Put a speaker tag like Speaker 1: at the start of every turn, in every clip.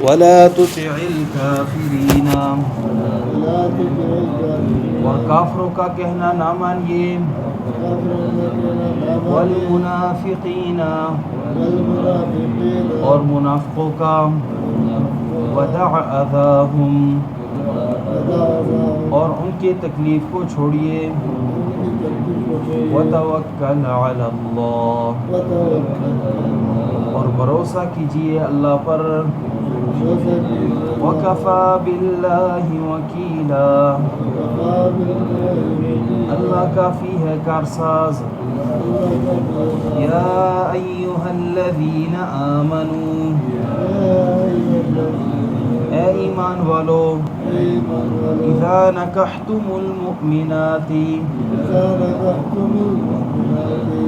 Speaker 1: ولا تطع الكافرين اور کافروں کا کہنا نہ مانیے والمنافقین اور منافقوں کا ودع اذاہم اور ان کی تکلیف کو چھوڑیے وتوکل علی اللہ اور بھروسہ کیجیے اللہ پر وکفی باللہ وکیلا اللہ کافی ہے کارساز یا ایہا الذین آمنوا اے ایمان والو اذا نکحتم المؤمنات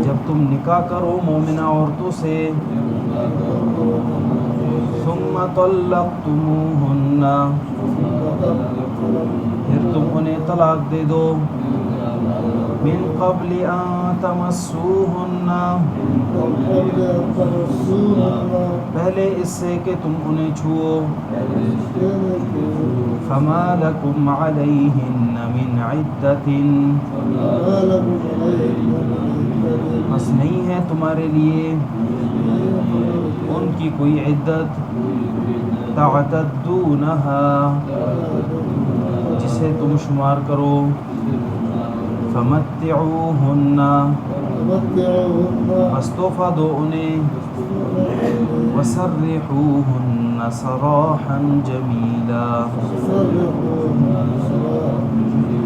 Speaker 1: جب تم نکاح کرو مومنہ عورتوں سے ثم طلقتموہن پھر تم انہیں طلاق دے دو من قبل ان تمسوہن پہلے اس سے کہ تم انہیں چھوؤ فما لکم علیہن من عدت بس نہیں ہے تمہارے لیے ان کی کوئی عدت تعتدونہا جسے تم شمار کرو فمتعوہن بس تحفہ دو انہیں وسرحوہن سراحا جمیلا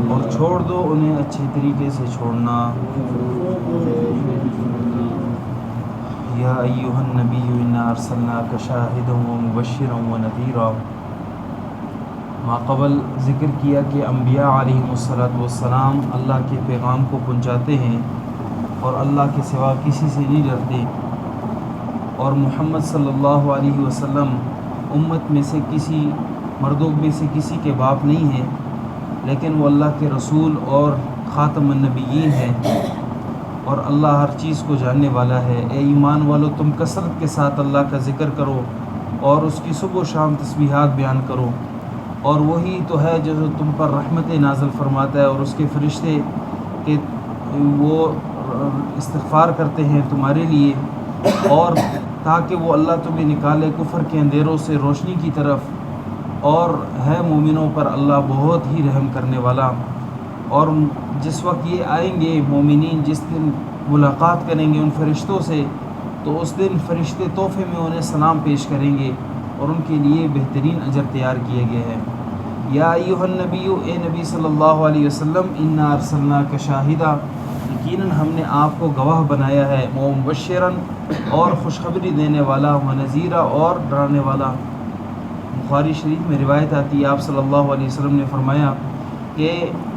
Speaker 1: اور چھوڑ دو انہیں اچھے طریقے سے چھوڑنا یا ایہا النبی انا ارسلناک شاہدا ومبشرا ونذیرا ماقبل ذکر کیا کہ انبیاء علیہم السلام اللہ کے پیغام کو پہنچاتے ہیں اور اللہ کے سوا کسی سے نہیں ڈرتے اور محمد صلی اللہ علیہ وسلم امت میں سے کسی مردوں میں سے کسی کے باپ نہیں ہیں لیکن وہ اللہ کے رسول اور خاتم النبیین ہیں اور اللہ ہر چیز کو جاننے والا ہے اے ایمان والو تم کثرت کے ساتھ اللہ کا ذکر کرو اور اس کی صبح و شام تسبیحات بیان کرو اور وہی تو ہے جو تم پر رحمت نازل فرماتا ہے اور اس کے فرشتے کہ وہ استغفار کرتے ہیں تمہارے لیے اور تاکہ وہ اللہ تمہیں نکالے کفر کے اندھیروں سے روشنی کی طرف اور ہے مومنوں پر اللہ بہت ہی رحم کرنے والا اور جس وقت یہ آئیں گے مومنین جس دن ملاقات کریں گے ان فرشتوں سے تو اس دن فرشتے تحفے میں انہیں سلام پیش کریں گے اور ان کے لیے بہترین اجر تیار کیے گئے ہیں یا ایہا النبی اے نبی صلی اللہ علیہ وسلم انا ارسلناک شاہدا یقیناً ہم نے آپ کو گواہ بنایا ہے مبشرا اور خوشخبری دینے والا ونذیرا اور ڈرانے والا بخاری شریف میں روایت آتی ہے آپ صلی اللہ علیہ وسلم نے فرمایا کہ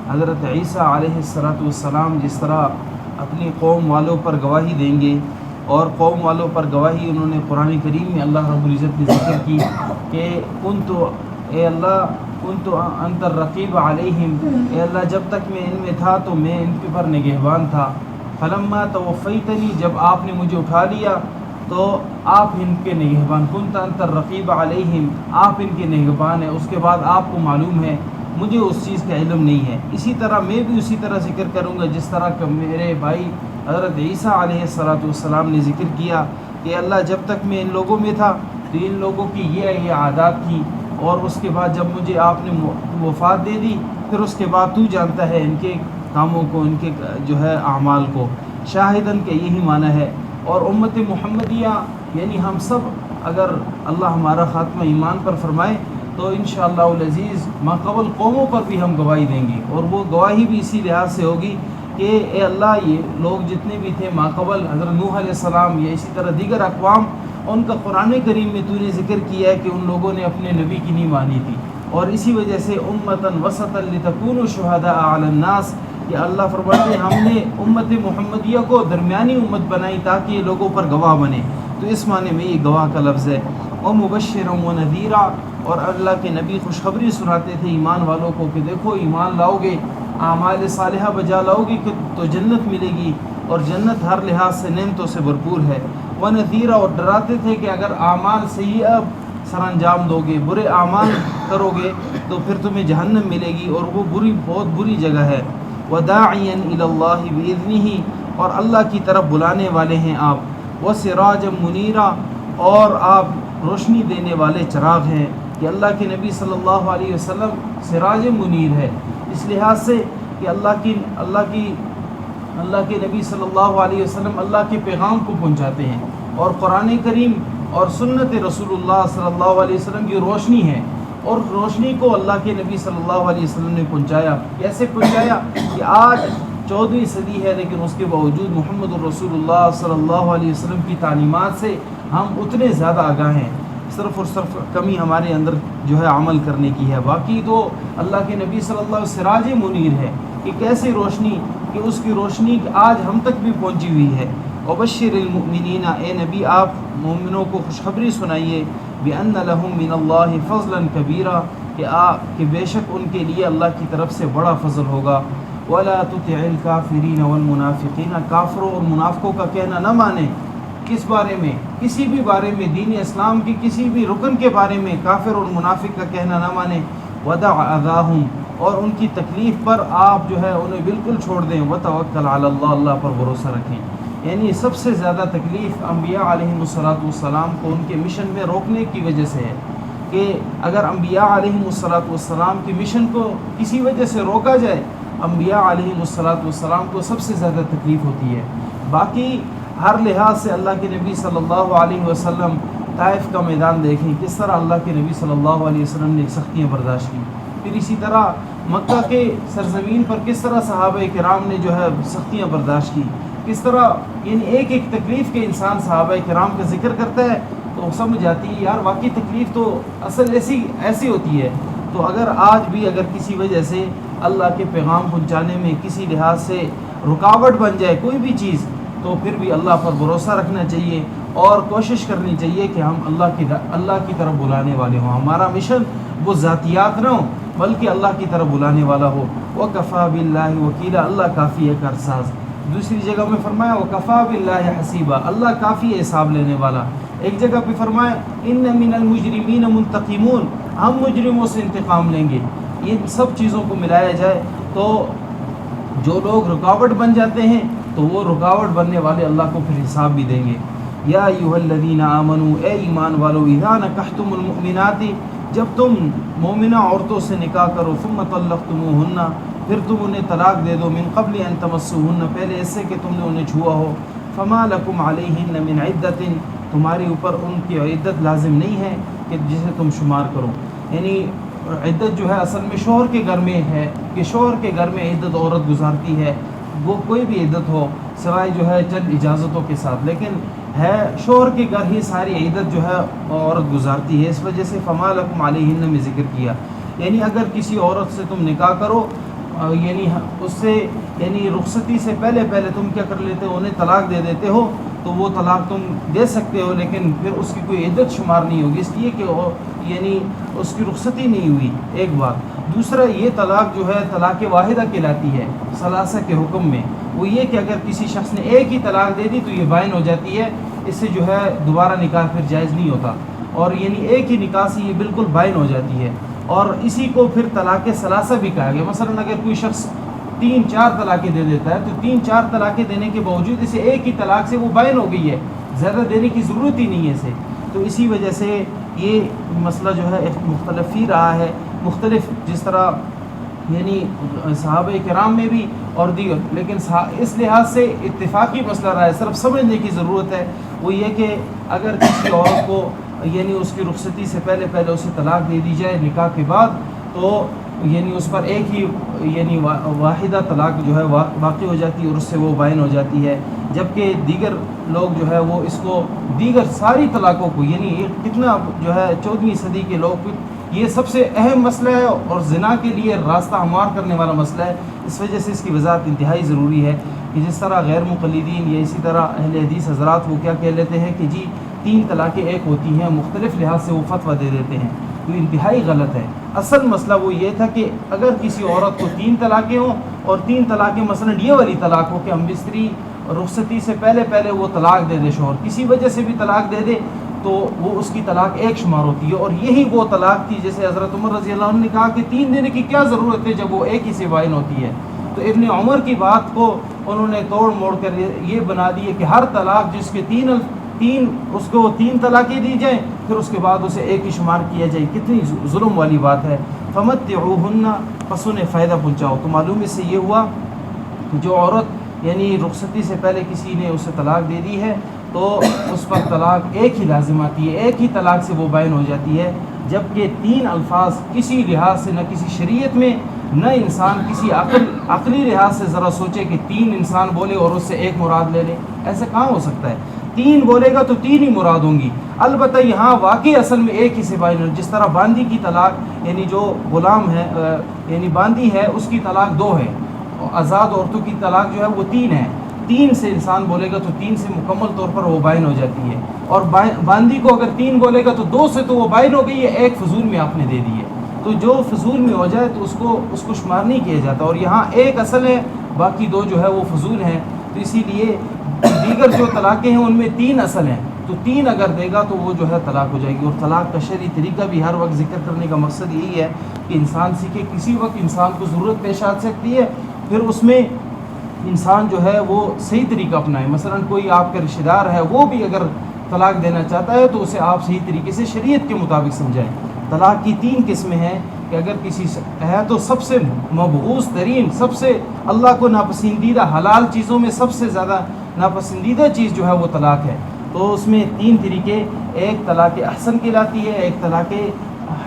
Speaker 1: حضرت عیسیٰ علیہ السلام جس طرح اپنی قوم والوں پر گواہی دیں گے اور قوم والوں پر گواہی انہوں نے قرآن کریم میں اللہ رب العزت نے ذکر کی کہ اے اللہ کنت انت الرقیب علیہم اے اللہ جب تک میں ان میں تھا تو میں ان کے پر نگہبان تھا فلما توفیتنی جب آپ نے مجھے اٹھا لیا تو آپ ان کے نگہبان کنت انت الرقیب علیہم آپ ان کے نگہبان ہیں اس کے بعد آپ کو معلوم ہے مجھے اس چیز کا علم نہیں ہے اسی طرح میں بھی اسی طرح ذکر کروں گا جس طرح کہ میرے بھائی حضرت عیسیٰ علیہ السلام نے ذکر کیا کہ اللہ جب تک میں ان لوگوں میں تھا تو ان لوگوں کی یہ عادات تھی اور اس کے بعد جب مجھے آپ نے وفات دے دی پھر اس کے بعد تو جانتا ہے ان کے کاموں کو ان کے جو ہے اعمال کو شاہدن کے یہی معنی ہے اور امت محمدیہ یعنی ہم سب اگر اللہ ہمارا خاتمہ ایمان پر فرمائے تو انشاءاللہ العزیز ماقبل قوموں پر بھی ہم گواہی دیں گے اور وہ گواہی بھی اسی لحاظ سے ہوگی کہ اے اللہ یہ لوگ جتنے بھی تھے ماقبل حضرت نوح علیہ السلام یا اسی طرح دیگر اقوام ان کا قرآن کریم میں تو نے ذکر کیا ہے کہ ان لوگوں نے اپنے نبی کی نہیں مانی تھی اور اسی وجہ سے امتاً وسطاً لتکونوا شہداء علی الناس کہ اللہ فرماتے ہیں ہم نے امت محمدیہ کو درمیانی امت بنائی تاکہ یہ لوگوں پر گواہ بنے تو اس معنی میں یہ گواہ کا لفظ ہے ومبشرا ونذیرا اور اللہ کے نبی خوشخبری سناتے تھے ایمان والوں کو کہ دیکھو ایمان لاؤ گے اعمال صالحہ بجا لاؤ گی تو جنت ملے گی اور جنت ہر لحاظ سے نعمتوں سے بھرپور ہے ونذیرا اور ڈراتے تھے کہ اگر اعمال سیئہ سر انجام دو گے، برے اعمال کرو گے تو پھر تمہیں جہنم ملے گی، اور وہ بہت بری جگہ ہے۔ وَدَاعِيًا إِلَى اللَّهِ بِإِذْنِهِ، اور اللہ کی طرف بلانے والے ہیں آپ، وَسِرَاجًا مُنِيرًا، اور آپ روشنی دینے والے چراغ ہیں، کہ اللہ کے نبی صلی اللہ علیہ وسلم سراج منیر ہے، اس لحاظ سے کہ اللہ کے نبی صلی اللہ علیہ وسلم اللہ کے پیغام کو پہنچاتے ہیں، اور قرآن کریم اور سنت رسول اللہ صلی اللہ علیہ وسلم کی روشنی ہے، اور روشنی کو اللہ کے نبی صلی اللہ علیہ وسلم نے پہنچایا۔ کیسے پہنچایا کہ آج 14ویں صدی ہے، لیکن اس کے باوجود محمد الرسول اللہ صلی اللہ علیہ وسلم کی تعلیمات سے ہم اتنے زیادہ آگاہ ہیں، صرف اور صرف کمی ہمارے اندر جو ہے عمل کرنے کی ہے۔ باقی تو اللہ کے نبی صلی اللہ علیہ وسلم سراج منیر ہے، کہ کیسے روشنی، کہ اس کی روشنی آج ہم تک بھی پہنچی ہوئی ہے۔ وبشر المؤمنین، اے نبی آپ مومنوں کو خوشخبری سنائیے، بأن لهم من اللہ فضلا کبیرا، کہ بے شک ان کے لیے اللہ کی طرف سے بڑا فضل ہوگا۔ ولا تطع الکافرین والمنافقین، کافروں اور منافقوں کا کہنا نہ مانے۔ کس بارے میں؟ کسی بھی بارے میں، دین اسلام کی کسی بھی رکن کے بارے میں کافر اور منافق کا کہنا نہ مانے۔ ودع اذاہم، اور ان کی تکلیف پر آپ جو ہے انہیں بالکل چھوڑ دیں۔ وتوکل علی اللہ، اللہ پر بھروسہ رکھیں۔ یعنی سب سے زیادہ تکلیف انبیاء علیہم الصلاۃ کو ان کے مشن میں روکنے کی وجہ سے ہے، کہ اگر انبیاء علیہم الصلاۃ کی مشن کو کسی وجہ سے روکا جائے، انبیاء علیہم الصلاۃ کو سب سے زیادہ تکلیف ہوتی ہے۔ باقی ہر لحاظ سے اللہ کے نبی صلی اللہ علیہ وسلم، طائف کا میدان دیکھیں کس طرح اللہ کے نبی صلی اللہ علیہ وسلم نے سختیاں برداشت کی، پھر اسی طرح مکہ کے سرزمین پر کس طرح صحابہ کرام نے جو ہے سختیاں برداشت کی، کس طرح، یعنی ایک ایک تکلیف کے انسان صحابہ کرام کا ذکر کرتا ہے تو سمجھ جاتی ہے یار واقعی تکلیف تو اصل ایسی ہوتی ہے۔ تو اگر آج بھی اگر کسی وجہ سے اللہ کے پیغام پہنچانے میں کسی لحاظ سے رکاوٹ بن جائے کوئی بھی چیز، تو پھر بھی اللہ پر بھروسہ رکھنا چاہیے، اور کوشش کرنی چاہیے کہ ہم اللہ کی طرف بلانے والے ہوں، ہمارا مشن وہ ذاتیات نہ ہو بلکہ اللہ کی طرف بلانے والا ہو۔ وَكَفَى بِاللَّهِ وَكِيلًا، اللہ کافی ہے کارساز۔ دوسری جگہ میں فرمایا وَكَفَى بِاللَّهِ حَسِيبًا، اللہ کافی ہے حساب لینے والا۔ ایک جگہ پہ فرمایا إِنَّ مِنَ الْمُجْرِمِينَ مُنْتَقِمُونَ، ہم مجرموں سے انتقام لیں گے۔ ان سب چیزوں کو ملایا جائے تو جو لوگ رکاوٹ بن جاتے ہیں تو وہ رکاوٹ بننے والے اللہ کو پھر حساب بھی دیں گے۔ یا ایھا الذین آمنوا، اے ایمان والو، اذا نکحتم المؤمنات، جب تم مومنہ عورتوں سے نکاح کرو، ثم طلقتموہن، پھر تم انہیں طلاق دے دو، من قبل ان تمسوہن، پہلے اس سے کہ تم نے انہیں چھوا ہو، فما لکم علیہن من عدت، تمہارے اوپر ان کی عدت لازم نہیں ہے کہ جسے تم شمار کرو۔ یعنی عدت جو ہے اصل میں شوہر کے گھر میں ہے، کہ شوہر کے گھر میں عدت عورت گزارتی ہے، وہ کوئی بھی عدت ہو سوائے جو ہے چند اجازتوں کے ساتھ، لیکن ہے شوہر کے گھر ہی ساری عدت جو ہے عورت گزارتی ہے۔ اس وجہ سے فما لکم علیہن میں ذکر کیا، یعنی اگر کسی عورت سے تم نکاح کرو، یعنی اس سے یعنی رخصتی سے پہلے تم کیا کر لیتے ہو، انہیں طلاق دے دیتے ہو، تو وہ طلاق تم دے سکتے ہو، لیکن پھر اس کی کوئی عدت شمار نہیں ہوگی، اس لیے کہ یعنی اس کی رخصتی نہیں ہوئی، ایک بات۔ دوسرا، یہ طلاق جو ہے طلاق واحدہ کہلاتی ہے ثلاثہ کے حکم میں، وہ یہ کہ اگر کسی شخص نے ایک ہی طلاق دے دی تو یہ بائن ہو جاتی ہے، اس سے جو ہے دوبارہ نکاح پھر جائز نہیں ہوتا، اور یعنی ایک ہی نکاح سے یہ بالکل بائن ہو جاتی ہے۔ اور اسی کو پھر طلاق ثلاثہ بھی کہا گیا۔ مثلا اگر کوئی شخص 3-4 طلاقیں دے دیتا ہے تو 3-4 طلاقیں دینے کے باوجود اسے ایک ہی طلاق سے وہ بائن ہو گئی ہے، زیادہ دینے کی ضرورت ہی نہیں ہے اسے۔ تو اسی وجہ سے یہ مسئلہ جو ہے مختلف ہی رہا ہے، مختلف جس طرح یعنی صحابہ کرام میں بھی اور دیگر، لیکن اس لحاظ سے اتفاقی مسئلہ رہا ہے، صرف سمجھنے کی ضرورت ہے، وہ یہ کہ اگر کسی عورت کو یعنی اس کی رخصتی سے پہلے اسے طلاق دے دی جائے نکاح کے بعد، تو یعنی اس پر ایک ہی یعنی واحدہ طلاق جو ہے واقع ہو جاتی ہے اور اس سے وہ بائن ہو جاتی ہے، جبکہ دیگر لوگ جو ہے وہ اس کو دیگر ساری طلاقوں کو، یعنی کتنا جو ہے 14ویں صدی کے لوگ، یہ سب سے اہم مسئلہ ہے اور زنا کے لیے راستہ ہموار کرنے والا مسئلہ ہے، اس وجہ سے اس کی وضاحت انتہائی ضروری ہے کہ جس طرح غیر مقلدین یا اسی طرح اہل حدیث حضرات وہ کیا کہہ لیتے ہیں کہ جی 3 طلاقیں ایک ہوتی ہیں، مختلف لحاظ سے وہ فتویٰ دے دیتے ہیں، تو انتہائی غلط ہے۔ اصل مسئلہ وہ یہ تھا کہ اگر کسی عورت کو 3 طلاقیں ہوں اور 3 طلاقیں مثلا یہ والی طلاق ہو کہ ہم بستری رخصتی سے پہلے وہ طلاق دے دے، شوہر کسی وجہ سے بھی طلاق دے دے، تو وہ اس کی طلاق ایک شمار ہوتی ہے. اور یہی وہ طلاق تھی جیسے حضرت عمر رضی اللہ عنہ نے کہا کہ 3 دینے کی کیا ضرورت ہے جب وہ ایک ہی سے بائن ہوتی ہے. تو ابن عمر کی بات کو انہوں نے توڑ موڑ کر یہ بنا دی ہے کہ ہر طلاق جس کے اس کو 3 طلاقیں دی جائیں پھر اس کے بعد اسے ایک ہی شمار کیا جائے. کتنی ظلم والی بات ہے. فمتعوہن، پس انہیں فائدہ پہنچاؤ. تو معلوم اس سے یہ ہوا کہ جو عورت یعنی رخصتی سے پہلے کسی نے اسے طلاق دے دی ہے تو اس پر طلاق ایک ہی لازم آتی ہے، ایک ہی طلاق سے وہ بائن ہو جاتی ہے. جبکہ 3 الفاظ کسی لحاظ سے، نہ کسی شریعت میں نہ انسان کسی عقلی لحاظ سے ذرا سوچے کہ 3 انسان بولے اور اس سے ایک مراد لے لے. ایسا کہاں ہو سکتا ہے؟ 3 بولے گا تو 3 ہی مراد ہوں گی. البتہ یہاں واقعی اصل میں ایک ہی سے بائن ہو. جس طرح باندی کی طلاق یعنی جو غلام ہے یعنی باندی ہے اس کی طلاق 2 ہے، آزاد عورتوں کی طلاق جو ہے وہ 3 ہے. 3 سے انسان بولے گا تو 3 سے مکمل طور پر وہ بائن ہو جاتی ہے. اور باندی کو اگر 3 بولے گا تو 2 سے تو وہ بائن ہو گئی ہے، ایک فضول میں آپ نے دے دی ہے. تو جو فضول میں ہو جائے تو اس کو شمار نہیں کیا جاتا. اور یہاں ایک اصل ہے، باقی 2 جو ہے وہ فضول ہیں. تو اسی لیے دیگر جو طلاقیں ہیں ان میں 3 اصل ہیں. تو 3 اگر دے گا تو وہ جو ہے طلاق ہو جائے گی. اور طلاق کا شرعی طریقہ بھی ہر وقت ذکر کرنے کا مقصد یہی ہے کہ انسان سیکھے. کسی وقت انسان کو ضرورت پیش آ سکتی ہے، پھر اس میں انسان جو ہے وہ صحیح طریقہ اپنائے. مثلا کوئی آپ کا رشتہ دار ہے، وہ بھی اگر طلاق دینا چاہتا ہے تو اسے آپ صحیح طریقے سے شریعت کے مطابق سمجھائیں. طلاق کی 3 قسمیں ہیں کہ اگر کسی ہے تو سب سے مبغوض ترین، سب سے اللہ کو ناپسندیدہ حلال چیزوں میں سب سے زیادہ ناپسندیدہ چیز جو ہے وہ طلاق ہے. تو اس میں 3 طریقے، ایک طلاق احسن کہلاتی ہے، ایک طلاق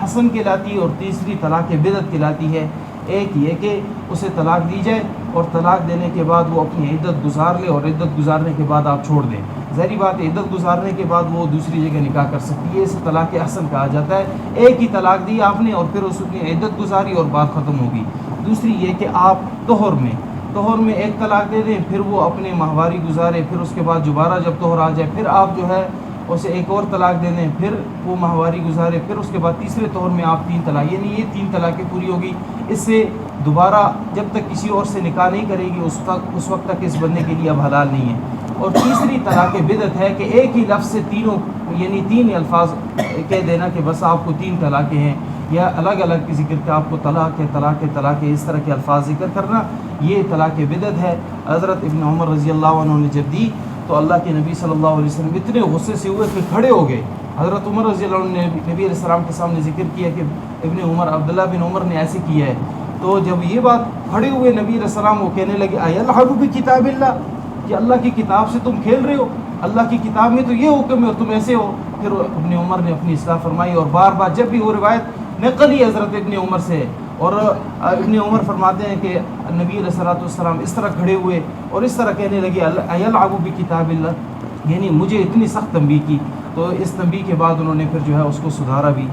Speaker 1: حسن کہلاتی ہے، اور تیسری طلاق بدعت کہلاتی ہے. ایک یہ کہ اسے طلاق دی جائے اور طلاق دینے کے بعد وہ اپنی عدت گزار لے، اور عدت گزارنے کے بعد آپ چھوڑ دیں. ظاہری بات ہے عدت گزارنے کے بعد وہ دوسری جگہ نکاح کر سکتی ہے. اسے طلاق احسن کہا جاتا ہے. ایک ہی طلاق دی آپ نے اور پھر اس کی عدت گزاری اور بات ختم ہوگی. دوسری یہ کہ آپ طہر میں ایک طلاق دے دیں، پھر وہ اپنے ماہواری گزارے، پھر اس کے بعد دوبارہ جب طہر آ جائے پھر آپ جو ہے اسے ایک اور طلاق دے دیں، پھر وہ ماہواری گزارے، پھر اس کے بعد تیسرے طہر میں آپ 3 طلاق، یعنی یہ 3 طلاقیں پوری ہوگی. اس سے دوبارہ جب تک کسی اور سے نکاح نہیں کرے گی اس وقت تک اس بندے کے لیے اب حلال نہیں ہے. اور تیسری طلاق بدعت ہے کہ ایک ہی لفظ سے یعنی 3 الفاظ کہہ دینا کہ بس آپ کو 3 طلاقیں ہیں، یا الگ الگ کی ذکر کہ آپ کو طلاق ہے طلاق ہے طلاق ہے، اس طرح کے الفاظ ذکر کرنا، یہ طلاق بدعت ہے. حضرت ابن عمر رضی اللہ عنہ نے جب دی تو اللہ کے نبی صلی اللہ علیہ وسلم اتنے غصے سے ہوئے کہ کھڑے ہو گئے. حضرت عمر رضی اللہ عنہ نے نبی علیہ السلام کے سامنے ذکر کیا کہ عبداللہ بن عمر نے ایسے کیا ہے. تو جب یہ بات کھڑے ہوئے نبی علیہ السلام وہ کہنے لگے ایلعب بکتاب اللہ، کہ اللہ کی کتاب سے تم کھیل رہے ہو، اللہ کی کتاب میں تو یہ حکم ہے اور تم ایسے ہو. پھر ابن عمر نے اپنی اصلاح فرمائی اور بار بار جب بھی وہ روایت نقل ہی حضرت ابن عمر سے ہے. اور ابن عمر فرماتے ہیں کہ نبی علیہ السلام اس طرح کھڑے ہوئے اور اس طرح کہنے لگے ایلعب بکتاب اللہ، یعنی مجھے اتنی سخت تنبیہ کی. تو اس تنبیہ کے بعد انہوں نے پھر جو ہے اس کو سدھارا بھی.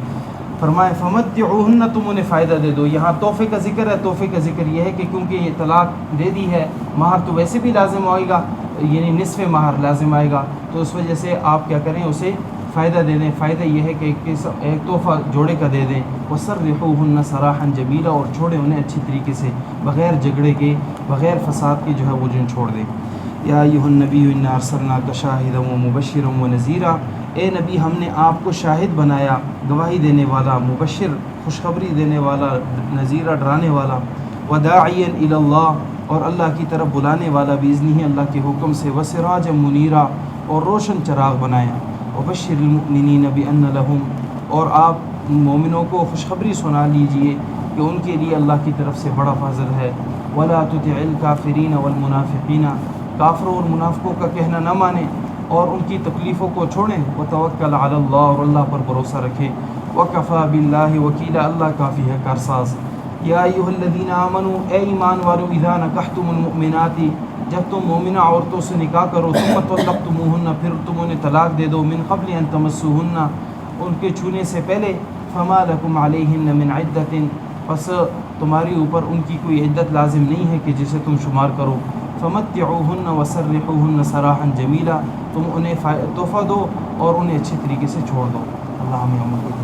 Speaker 1: فرمایا فمتعوہن، تم انہیں فائدہ دے دو. یہاں تحفے کا ذکر ہے. تحفے کا ذکر یہ ہے کہ کیونکہ یہ طلاق دے دی ہے، مہر تو ویسے بھی لازم آئے گا، یعنی نصف مہر لازم آئے گا، تو اس وجہ سے آپ کیا کریں، اسے فائدہ دے دیں. فائدہ یہ ہے کہ ایک تحفہ جوڑے کا دے دیں. وسرحوہن سراحا جمیلا، اور چھوڑیں انہیں اچھی طریقے سے، بغیر جھگڑے کے، بغیر فساد کے جو ہے وہ جن چھوڑ دیں. یا ایھا النبی انا ارسلناک شاہدا ومبشرا ونذیرا، اے نبی ہم نے آپ کو شاہد بنایا، گواہی دینے والا، مبشر خوشخبری دینے والا، نذیرا ڈرانے والا، وداعیا الی اللہ اور اللہ کی طرف بلانے والا، باذنہ اللہ کے حکم سے، وسراجا منیرا اور روشن چراغ بنایا، وبشر المؤمنین بان لہم اور آپ مومنوں کو خوشخبری سنا لیجئے کہ ان کے لیے اللہ کی طرف سے بڑا فضل ہے. ولا تطع الکافرین والمنافقین، کافروں اور منافقوں کا کہنا نہ مانیں اور ان کی تکلیفوں کو چھوڑیں. وتوکل علی اللہ، اور اللہ پر بھروسہ رکھیں. وکفی باللہ وکیلا، اللہ کافی ہے کارساز. یا ایھا الذین آمنوا، اے ایمان والو، اذا نکحتم المؤمنات، جب تم مومنہ عورتوں سے نکاح کرو، ثم طلقتموہن، پھر تم انہیں طلاق دے دو، من قبل ان تمسوہن، ان کے چھونے سے پہلے، فما لکم علیہن من عدۃ، پس تمہاری اوپر ان کی کوئی عدت لازم نہیں ہے کہ جسے تم شمار کرو. فمتعوہن وسرحوہن سراحا جمیلا، تم انہیں تحفہ دو اور انہیں اچھی طریقے سے چھوڑ دو. اللہ ہمیں